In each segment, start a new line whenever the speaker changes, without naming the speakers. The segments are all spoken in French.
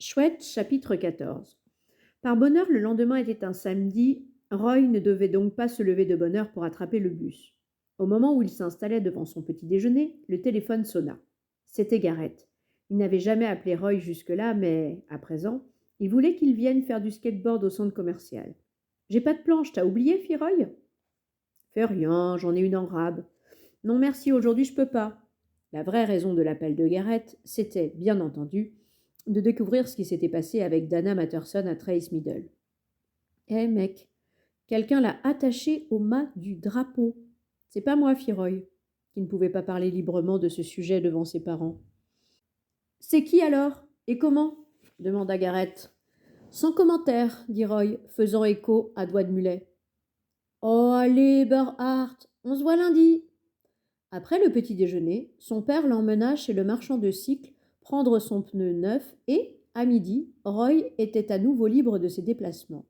Chouette, chapitre 14. Par bonheur, le lendemain était un samedi. Roy ne devait donc pas se lever de bonne heure pour attraper le bus. Au moment où il s'installait devant son petit déjeuner, le téléphone sonna. C'était Gareth. Il n'avait jamais appelé Roy jusque-là, mais, à présent, il voulait qu'il vienne faire du skateboard au centre commercial. J'ai pas de planche, t'as oublié, fit Roy. Fais rien, j'en ai une en rab. Non merci, aujourd'hui je peux pas. La vraie raison de l'appel de Gareth, c'était, bien entendu, de découvrir ce qui s'était passé avec Dana Matterson à Trace Middle. Eh mec, quelqu'un l'a attaché au mât du drapeau. C'est pas moi, fit Roy, qui ne pouvait pas parler librement de ce sujet devant ses parents. C'est qui alors? Et comment? Demanda Gareth. Sans commentaire, dit Roy, faisant écho à Doigt de Mulet. Oh allez, Burhart, on se voit lundi. Après le petit déjeuner, son père l'emmena chez le marchand de cycles prendre son pneu neuf et, à midi, Roy était à nouveau libre de ses déplacements.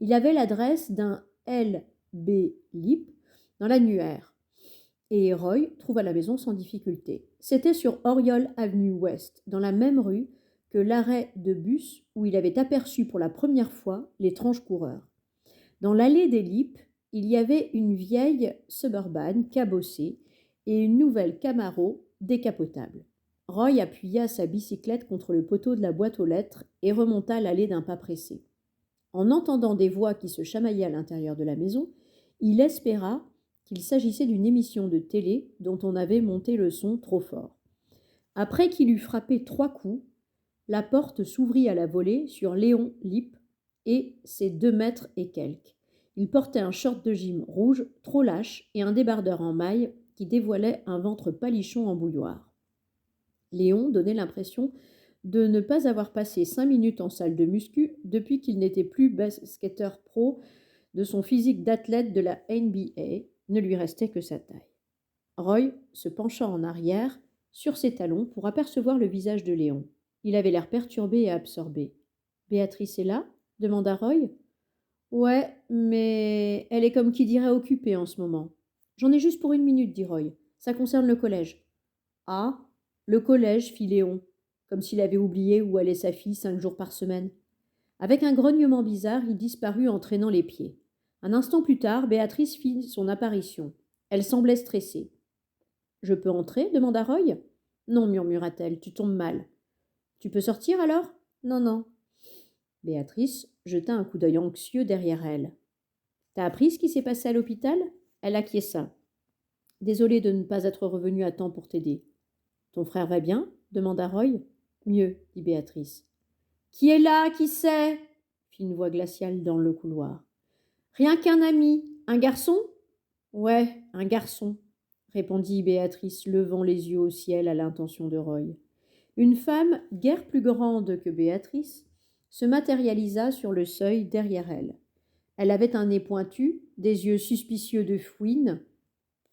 Il avait l'adresse d'un L.B. Lip dans l'annuaire, et Roy trouva la maison sans difficulté. C'était sur Oriole Avenue Ouest, dans la même rue que l'arrêt de bus où il avait aperçu pour la première fois l'étrange coureur. Dans l'allée des Lippes, il y avait une vieille Suburban cabossée et une nouvelle Camaro décapotable. Roy appuya sa bicyclette contre le poteau de la boîte aux lettres et remonta l'allée d'un pas pressé. En entendant des voix qui se chamaillaient à l'intérieur de la maison, il espéra qu'il s'agissait d'une émission de télé dont on avait monté le son trop fort. Après qu'il eut frappé 3 coups, la porte s'ouvrit à la volée sur Léon Lippe et ses 2 mètres et quelques. Il portait un short de gym rouge, trop lâche, et un débardeur en maille qui dévoilait un ventre palichon en bouilloire. Léon donnait l'impression de ne pas avoir passé 5 minutes en salle de muscu depuis qu'il n'était plus basketteur pro de son physique d'athlète de la NBA, ne lui restait que sa taille. Roy se pencha en arrière, sur ses talons, pour apercevoir le visage de Léon. Il avait l'air perturbé et absorbé. Béatrice est là? Demanda Roy. Ouais, mais elle est comme qui dirait occupée en ce moment. J'en ai juste pour 1 minute, dit Roy. Ça concerne le collège. Ah, le collège, fit Léon, comme s'il avait oublié où allait sa fille 5 jours par semaine. Avec un grognement bizarre, il disparut en traînant les pieds. Un instant plus tard, Béatrice fit son apparition. Elle semblait stressée. Je peux entrer? Demanda Roy. Non, murmura-t-elle, tu tombes mal. Tu peux sortir alors? Non, non. Béatrice jeta un coup d'œil anxieux derrière elle. T'as appris ce qui s'est passé à l'hôpital? Elle acquiesça. Désolée de ne pas être revenue à temps pour t'aider. Ton frère va bien? Demanda Roy. Mieux, dit Béatrice. Qui est là? Qui c'est? Fit une voix glaciale dans le couloir. Rien qu'un ami. Un garçon? Ouais, un garçon, répondit Béatrice, levant les yeux au ciel à l'intention de Roy. Une femme, guère plus grande que Béatrice, se matérialisa sur le seuil derrière elle. Elle avait un nez pointu, des yeux suspicieux de fouine,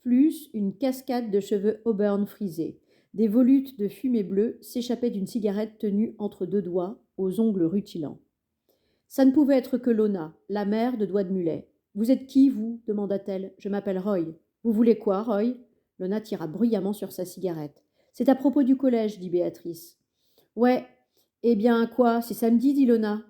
plus une cascade de cheveux auburn frisés. Des volutes de fumée bleue s'échappaient d'une cigarette tenue entre 2 doigts, aux ongles rutilants. Ça ne pouvait être que Lona, la mère de Doigt de Mulet. Vous êtes qui, vous? Demanda-t-elle. Je m'appelle Roy. Vous voulez quoi, Roy? Lona tira bruyamment sur sa cigarette. C'est à propos du collège, dit Béatrice. Ouais. Eh bien, quoi? C'est samedi, dit Lona.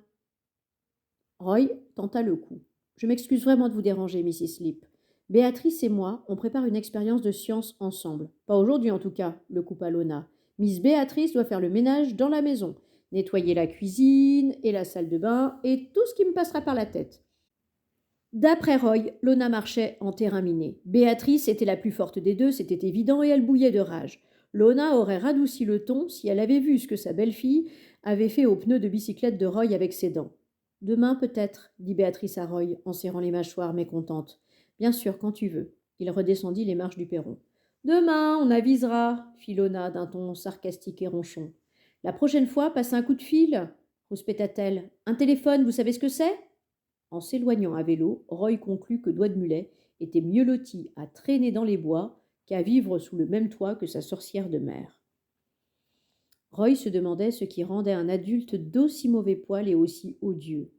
Roy tenta le coup. Je m'excuse vraiment de vous déranger, Mrs. Leap. Béatrice et moi, on prépare une expérience de science ensemble. Pas aujourd'hui, en tout cas, le coupa Lona. Miss Béatrice doit faire le ménage dans la maison, nettoyer la cuisine et la salle de bain et tout ce qui me passera par la tête. D'après Roy, Lona marchait en terrain miné. Béatrice était la plus forte des deux, c'était évident, et elle bouillait de rage. Lona aurait radouci le ton si elle avait vu ce que sa belle-fille avait fait aux pneus de bicyclette de Roy avec ses dents. Demain, peut-être, dit Béatrice à Roy, en serrant les mâchoires, mécontente. Bien sûr, quand tu veux. Il redescendit les marches du perron. Demain, on avisera, fit Lona d'un ton sarcastique et ronchon. La prochaine fois, passe un coup de fil, rouspéta-t-elle. Un téléphone, vous savez ce que c'est? En s'éloignant à vélo, Roy conclut que Doigt de Mulet était mieux loti à traîner dans les bois qu'à vivre sous le même toit que sa sorcière de mère. Roy se demandait ce qui rendait un adulte d'aussi mauvais poil et aussi odieux.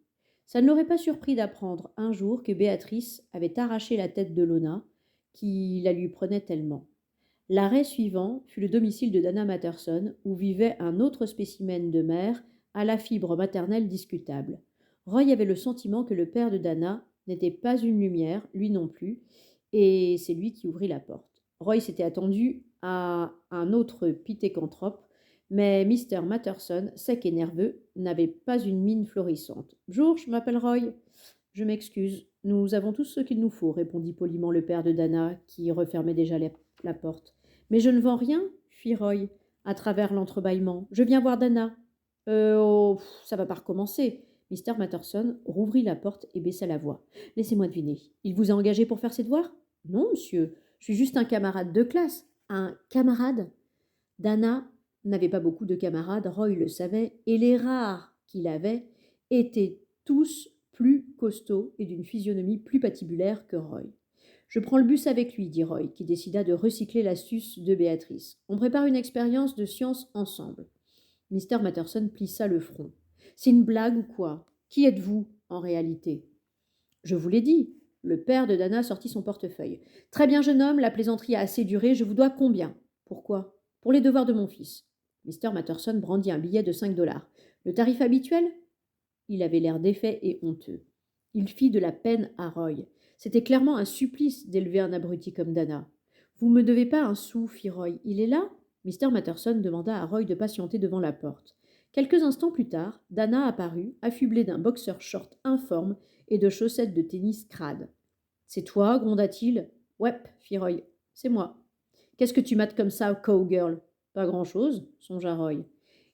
Ça ne l'aurait pas surpris d'apprendre un jour que Béatrice avait arraché la tête de Lona, qui la lui prenait tellement. L'arrêt suivant fut le domicile de Dana Matterson, où vivait un autre spécimen de mère à la fibre maternelle discutable. Roy avait le sentiment que le père de Dana n'était pas une lumière, lui non plus, et c'est lui qui ouvrit la porte. Roy s'était attendu à un autre pithécanthrope, mais Mr. Matterson, sec et nerveux, n'avait pas une mine florissante. « Bonjour, je m'appelle Roy. »« Je m'excuse, nous avons tous ce qu'il nous faut, » répondit poliment le père de Dana, qui refermait déjà la porte. « Mais je ne vends rien, » fit Roy, à travers l'entrebâillement. « Je viens voir Dana. »« Oh, ça va pas recommencer. » Mr. Matterson rouvrit la porte et baissa la voix. « Laissez-moi deviner. Il vous a engagé pour faire ses devoirs ?»« Non, monsieur. Je suis juste un camarade de classe. »« Un camarade ?» Dana n'avait pas beaucoup de camarades, Roy le savait, et les rares qu'il avait étaient tous plus costauds et d'une physionomie plus patibulaire que Roy. « Je prends le bus avec lui, dit Roy, qui décida de recycler l'astuce de Béatrice. On prépare une expérience de science ensemble. Mr. Matterson plissa le front. C'est une blague ou quoi? Qui êtes-vous, en réalité? Je vous l'ai dit. Le père de Dana sortit son portefeuille. Très bien, jeune homme, la plaisanterie a assez duré. Je vous dois combien? Pourquoi? Pour les devoirs de mon fils. Mr. Matterson brandit un billet de 5 $. Le tarif habituel? Il avait l'air défait et honteux. Il fit de la peine à Roy. C'était clairement un supplice d'élever un abruti comme Dana. Vous me devez pas un sou, fit Roy. Il est là? Mr. Matterson demanda à Roy de patienter devant la porte. Quelques instants plus tard, Dana apparut, affublée d'un boxer short informe et de chaussettes de tennis crades. C'est toi, gronda-t-il. Ouais, fit Roy. C'est moi. Qu'est-ce que tu mates comme ça, cowgirl? Pas grand-chose, songea Roy.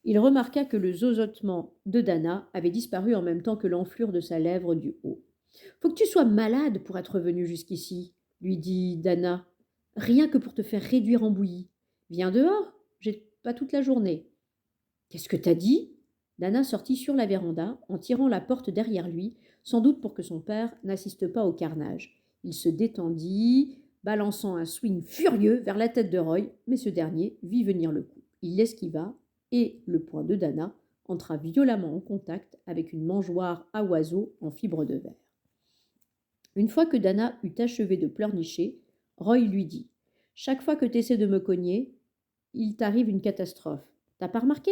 Il remarqua que le zozotement de Dana avait disparu en même temps que l'enflure de sa lèvre du haut. Faut que tu sois malade pour être venu jusqu'ici, lui dit Dana. Rien que pour te faire réduire en bouillie. Viens dehors, j'ai pas toute la journée. Qu'est-ce que t'as dit? Dana sortit sur la véranda en tirant la porte derrière lui, sans doute pour que son père n'assiste pas au carnage. Il se détendit, balançant un swing furieux vers la tête de Roy, mais ce dernier vit venir le coup. Il l'esquiva et le poing de Dana entra violemment en contact avec une mangeoire à oiseaux en fibre de verre. Une fois que Dana eut achevé de pleurnicher, Roy lui dit « Chaque fois que tu essaies de me cogner, il t'arrive une catastrophe. T'as pas remarqué ?»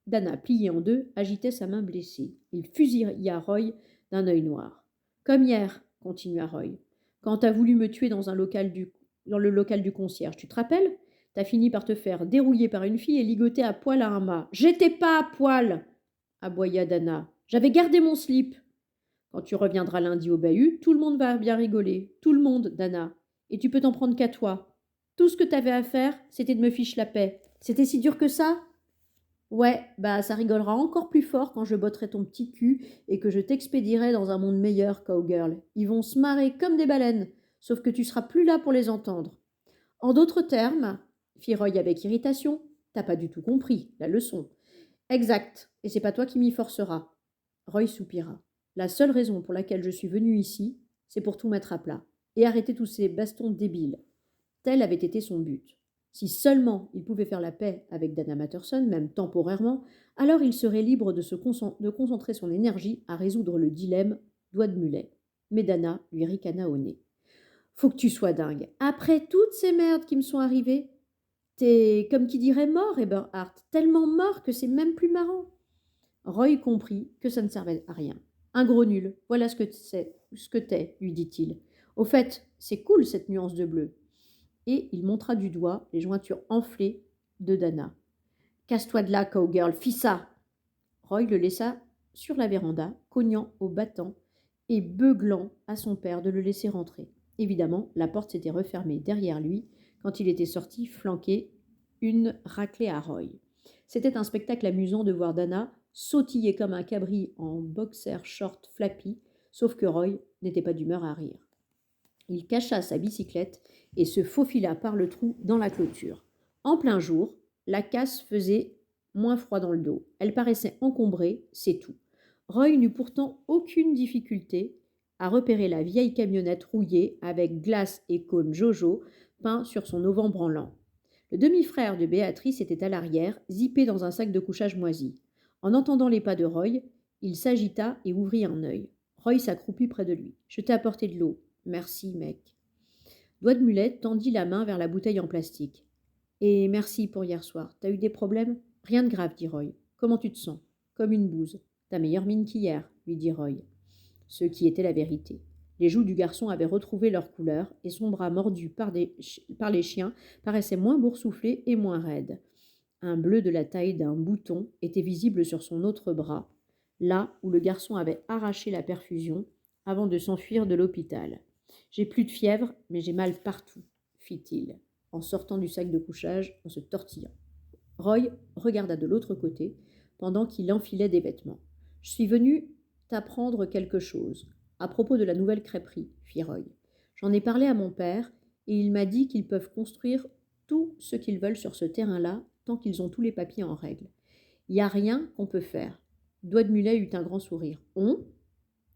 Dana, plié en deux, agitait sa main blessée. Il fusilla Roy d'un œil noir. « Comme hier, » continua Roy, « quand t'as voulu me tuer dans le local du concierge. Tu te rappelles? T'as fini par te faire dérouiller par une fille et ligoter à poil à un mât. »« J'étais pas à poil !» aboya Dana. « J'avais gardé mon slip. » Quand tu reviendras lundi au bahut, tout le monde va bien rigoler. Tout le monde, Dana. Et tu peux t'en prendre qu'à toi. Tout ce que t'avais à faire, c'était de me fiche la paix. C'était si dur que ça? Ouais, bah ça rigolera encore plus fort quand je botterai ton petit cul et que je t'expédierai dans un monde meilleur, cowgirl. Ils vont se marrer comme des baleines, sauf que tu seras plus là pour les entendre. En d'autres termes, fit Roy avec irritation, t'as pas du tout compris la leçon. Exact, et c'est pas toi qui m'y forceras. Roy soupira. La seule raison pour laquelle je suis venu ici, c'est pour tout mettre à plat et arrêter tous ces bastons débiles. Tel avait été son but. Si seulement il pouvait faire la paix avec Dana Matterson, même temporairement, alors il serait libre de concentrer son énergie à résoudre le dilemme doigt de mulet. Mais Dana lui ricana au nez. Faut que tu sois dingue. Après toutes ces merdes qui me sont arrivées, t'es, comme qui dirait, mort, Eberhard, tellement mort que c'est même plus marrant. Roy comprit que ça ne servait à rien. Un gros nul, voilà ce que t'es, lui dit-il. Au fait, c'est cool cette nuance de bleu. Et il montra du doigt les jointures enflées de Dana. Casse-toi de là, cowgirl, fis ça. Roy le laissa sur la véranda, cognant au battant et beuglant à son père de le laisser rentrer. Évidemment, la porte s'était refermée derrière lui quand il était sorti flanquer une raclée à Roy. C'était un spectacle amusant de voir Dana sautiller comme un cabri en boxer short flappy, sauf que Roy n'était pas d'humeur à rire. Il cacha sa bicyclette et se faufila par le trou dans la clôture. En plein jour, la casse faisait moins froid dans le dos. Elle paraissait encombrée, c'est tout. Roy n'eut pourtant aucune difficulté à repérer la vieille camionnette rouillée avec glace et cône Jojo peint sur son auvent branlant. Le demi-frère de Béatrice était à l'arrière, zippé dans un sac de couchage moisi. En entendant les pas de Roy, il s'agita et ouvrit un œil. Roy s'accroupit près de lui. « Je t'ai apporté de l'eau. »« Merci, mec. » Doigt de mulet tendit la main vers la bouteille en plastique. « Et merci pour hier soir. T'as eu des problèmes? »« Rien de grave, dit Roy. Comment tu te sens? » comme une bouse. Ta meilleure mine qu'hier, lui dit Roy. Ce qui était la vérité. Les joues du garçon avaient retrouvé leur couleur et son bras mordu par les chiens paraissait moins boursouflé et moins raide. Un bleu de la taille d'un bouton était visible sur son autre bras, là où le garçon avait arraché la perfusion avant de s'enfuir de l'hôpital. J'ai plus de fièvre, mais j'ai mal partout, fit-il, en sortant du sac de couchage en se tortillant. Roy regarda de l'autre côté pendant qu'il enfilait des vêtements. Je suis venu t'apprendre quelque chose à propos de la nouvelle crêperie, fit Roy. J'en ai parlé à mon père et il m'a dit qu'ils peuvent construire tout ce qu'ils veulent sur ce terrain-là tant qu'ils ont tous les papiers en règle. Il n'y a rien qu'on peut faire. Doigt de Mulet eut un grand sourire.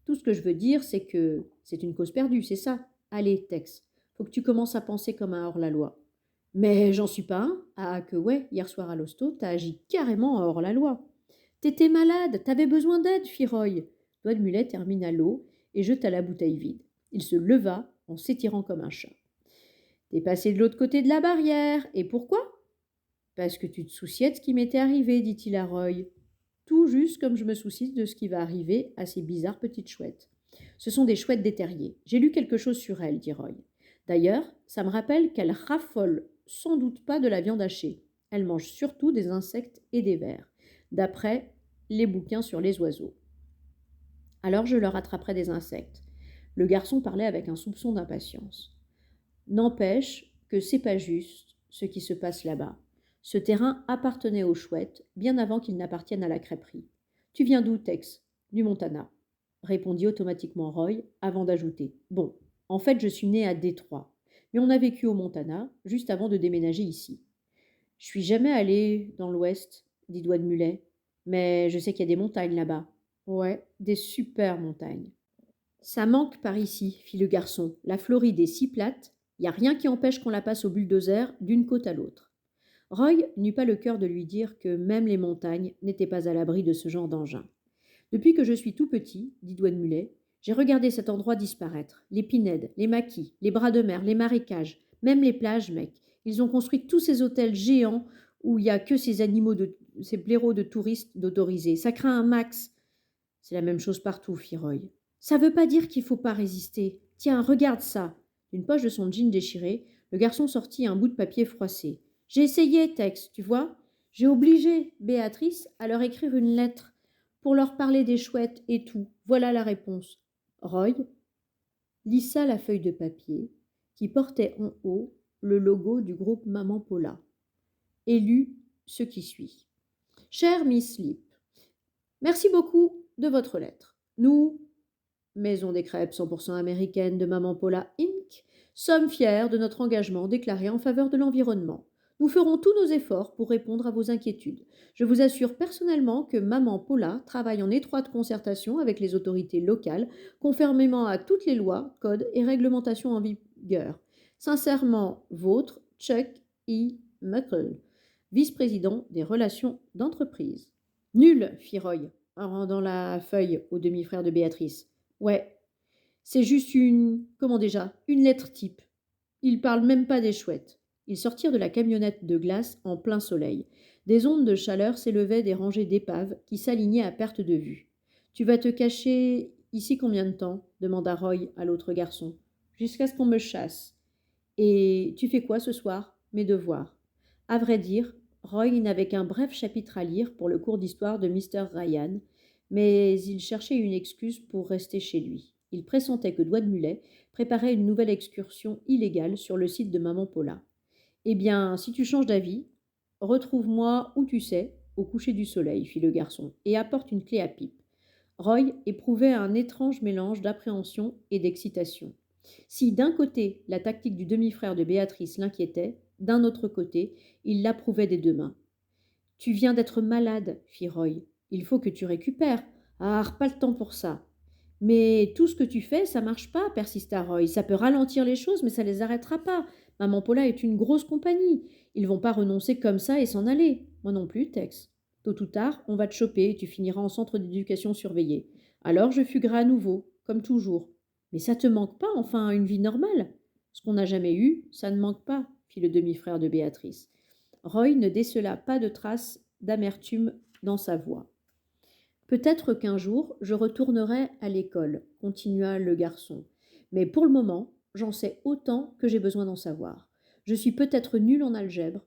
Tout ce que je veux dire, c'est que c'est une cause perdue, c'est ça. Allez, Tex, faut que tu commences à penser comme un hors-la-loi. Mais j'en suis pas un. Ah que ouais, hier soir à l'hosto, t'as agi carrément hors-la-loi. T'étais malade, t'avais besoin d'aide, fit Roy. Doigt de Mulet termina l'eau et jeta la bouteille vide. Il se leva en s'étirant comme un chat. T'es passé de l'autre côté de la barrière. Et pourquoi? Parce que tu te souciais de ce qui m'était arrivé, dit-il à Roy. Tout juste comme je me soucie de ce qui va arriver à ces bizarres petites chouettes. Ce sont des chouettes des terriers. J'ai lu quelque chose sur elles, dit Roy. D'ailleurs, ça me rappelle qu'elles raffolent sans doute pas de la viande hachée. Elles mangent surtout des insectes et des vers, d'après les bouquins sur les oiseaux. Alors je leur attraperai des insectes. Le garçon parlait avec un soupçon d'impatience. N'empêche que c'est pas juste ce qui se passe là-bas. Ce terrain appartenait aux chouettes bien avant qu'il n'appartienne à la crêperie. Tu viens d'où, Tex? Du Montana, répondit automatiquement Roy avant d'ajouter. Bon, en fait, je suis né à Détroit, mais on a vécu au Montana juste avant de déménager ici. Je suis jamais allé dans l'ouest, dit Doigt de Mulet, mais je sais qu'il y a des montagnes là-bas. Ouais, des super montagnes. Ça manque par ici, fit le garçon. La Floride est si plate, il n'y a rien qui empêche qu'on la passe au bulldozer d'une côte à l'autre. Roy n'eut pas le cœur de lui dire que même les montagnes n'étaient pas à l'abri de ce genre d'engin. Depuis que je suis tout petit, dit Doigt de Mulet, j'ai regardé cet endroit disparaître. Les pinèdes, les maquis, les bras de mer, les marécages, même les plages, mec. Ils ont construit tous ces hôtels géants où il n'y a que ces blaireaux de touristes d'autorisés. Ça craint un max. C'est la même chose partout, fit Roy. Ça veut pas dire qu'il faut pas résister. Tiens, regarde ça. D'une poche de son jean déchiré, le garçon sortit un bout de papier froissé. J'ai essayé, Tex, tu vois. J'ai obligé Béatrice à leur écrire une lettre pour leur parler des chouettes et tout. Voilà la réponse. Roy lissa la feuille de papier qui portait en haut le logo du groupe Maman Paula et lut ce qui suit. Chère Miss Lip, merci beaucoup de votre lettre. Nous, Maison des crêpes 100% américaine de Maman Paula Inc., sommes fiers de notre engagement déclaré en faveur de l'environnement. Nous ferons tous nos efforts pour répondre à vos inquiétudes. Je vous assure personnellement que Maman Paula travaille en étroite concertation avec les autorités locales, conformément à toutes les lois, codes et réglementations en vigueur. Sincèrement, vôtre, Chuck E. Muckle, vice-président des relations d'entreprise. Nul, fit Roy, en rendant la feuille au demi-frère de Béatrice. Ouais, c'est juste une lettre type. Ils parlent même pas des chouettes. Ils sortirent de la camionnette de glace en plein soleil. Des ondes de chaleur s'élevaient des rangées d'épaves qui s'alignaient à perte de vue. Tu vas te cacher ici combien de temps? Demanda Roy à l'autre garçon. Jusqu'à ce qu'on me chasse. Et tu fais quoi ce soir? Mes devoirs. À vrai dire, Roy n'avait qu'un bref chapitre à lire pour le cours d'histoire de Mr. Ryan, mais il cherchait une excuse pour rester chez lui. Il pressentait que Doigt de Mulet préparait une nouvelle excursion illégale sur le site de Maman Paula. Eh bien, si tu changes d'avis, retrouve-moi où tu sais, au coucher du soleil, fit le garçon, et apporte une clé à pipe. Roy éprouvait un étrange mélange d'appréhension et d'excitation. Si d'un côté la tactique du demi-frère de Béatrice l'inquiétait, d'un autre côté, il l'approuvait des deux mains. Tu viens d'être malade, fit Roy. Il faut que tu récupères. Ah, pas le temps pour ça. Mais tout ce que tu fais, ça marche pas, persista Roy. Ça peut ralentir les choses, mais ça les arrêtera pas. Maman Paula est une grosse compagnie. Ils vont pas renoncer comme ça et s'en aller. Moi non plus, Tex. Tôt ou tard, on va te choper et tu finiras en centre d'éducation surveillé. Alors je fuguerai à nouveau, comme toujours. Mais ça te manque pas, enfin, une vie normale? Ce qu'on n'a jamais eu, ça ne manque pas, fit le demi-frère de Béatrice. Roy ne décela pas de traces d'amertume dans sa voix. Peut-être qu'un jour, je retournerai à l'école, continua le garçon. Mais pour le moment, j'en sais autant que j'ai besoin d'en savoir. Je suis peut-être nul en algèbre.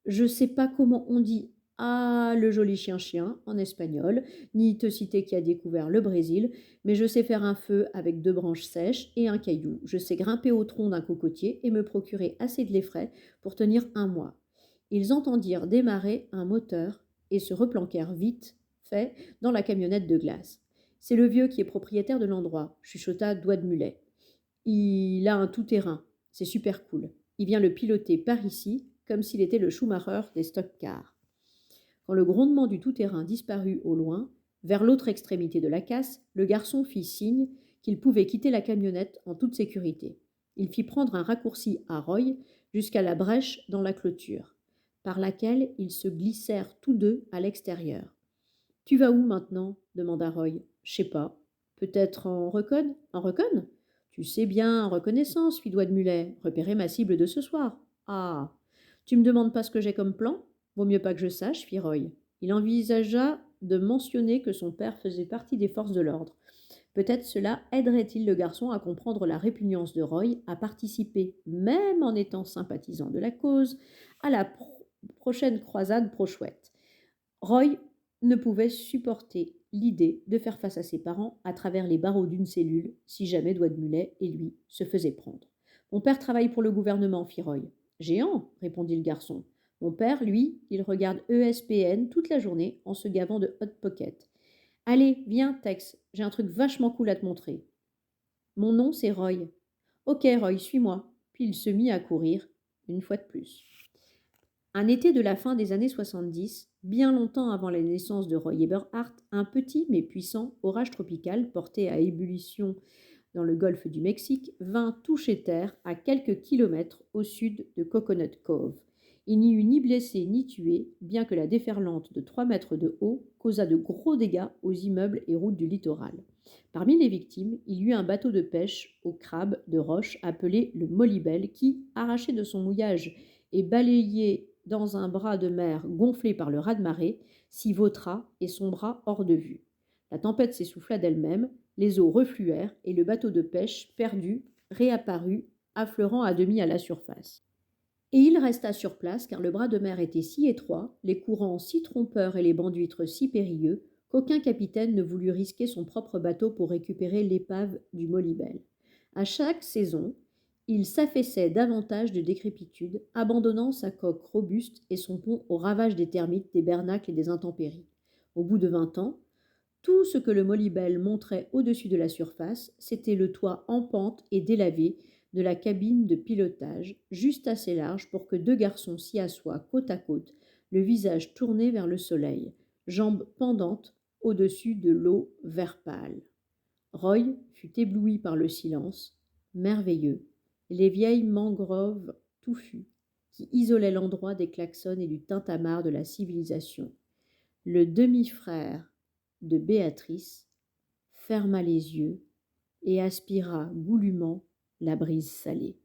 Je ne sais pas comment on dit ah, le joli chien-chien en espagnol, ni te citer qui a découvert le Brésil, mais je sais faire un feu avec 2 branches sèches et un caillou. Je sais grimper au tronc d'un cocotier et me procurer assez de lait frais pour tenir un mois. Ils entendirent démarrer un moteur et se replanquèrent vite fait dans la camionnette de glace. C'est le vieux qui est propriétaire de l'endroit, chuchota Doigt de Mulet. Il a un tout-terrain, c'est super cool. Il vient le piloter par ici, comme s'il était le Schumacher des stock cars. Quand le grondement du tout-terrain disparut au loin, vers l'autre extrémité de la casse, le garçon fit signe qu'il pouvait quitter la camionnette en toute sécurité. Il fit prendre un raccourci à Roy jusqu'à la brèche dans la clôture, par laquelle ils se glissèrent tous deux à l'extérieur. Tu vas où maintenant demanda Roy. Je sais pas. Peut-être en recon. En recon? Tu sais bien, en reconnaissance, fit Doigt de Mulet. Repérer ma cible de ce soir. Ah. Tu me demandes pas ce que j'ai comme plan? Vaut mieux pas que je sache, fit Roy. Il envisagea de mentionner que son père faisait partie des forces de l'ordre. Peut-être cela aiderait-il le garçon à comprendre la répugnance de Roy à participer, même en étant sympathisant de la cause, à la prochaine croisade pro-chouette. Roy ne pouvait supporter l'idée de faire face à ses parents à travers les barreaux d'une cellule si jamais Doigt de Mulet et lui se faisaient prendre. Mon père travaille pour le gouvernement, fit Roy. Géant, répondit le garçon. Mon père, lui, il regarde ESPN toute la journée en se gavant de Hot Pocket. Allez, viens, Tex, j'ai un truc vachement cool à te montrer. Mon nom, c'est Roy. Ok, Roy, suis-moi. Puis il se mit à courir, une fois de plus. Un été de la fin des années 70, bien longtemps avant la naissance de Roy Eberhardt, un petit mais puissant orage tropical porté à ébullition dans le golfe du Mexique vint toucher terre à quelques kilomètres au sud de Coconut Cove. Il n'y eut ni blessés ni tués, bien que la déferlante de 3 mètres de haut causa de gros dégâts aux immeubles et routes du littoral. Parmi les victimes, il y eut un bateau de pêche au crabe de roche appelé le Molibel qui, arraché de son mouillage et balayé dans un bras de mer gonflé par le raz-de-marée, s'y vautra et sombra hors de vue. La tempête s'essouffla d'elle-même, les eaux refluèrent et le bateau de pêche, perdu, réapparut, affleurant à demi à la surface. Et il resta sur place car le bras de mer était si étroit, les courants si trompeurs et les bancs d'huîtres si périlleux, qu'aucun capitaine ne voulut risquer son propre bateau pour récupérer l'épave du Molibel. À chaque saison, il s'affaissait davantage de décrépitude, abandonnant sa coque robuste et son pont aux ravages des termites, des bernacles et des intempéries. Au bout de 20 ans, tout ce que le Molibel montrait au-dessus de la surface, c'était le toit en pente et délavé de la cabine de pilotage, juste assez large pour que 2 garçons s'y assoient côte à côte, le visage tourné vers le soleil, jambes pendantes au-dessus de l'eau vert pâle. Roy fut ébloui par le silence, merveilleux, les vieilles mangroves touffues qui isolaient l'endroit des klaxons et du tintamarre de la civilisation. Le demi-frère de Béatrice ferma les yeux et aspira goulûment la brise salée.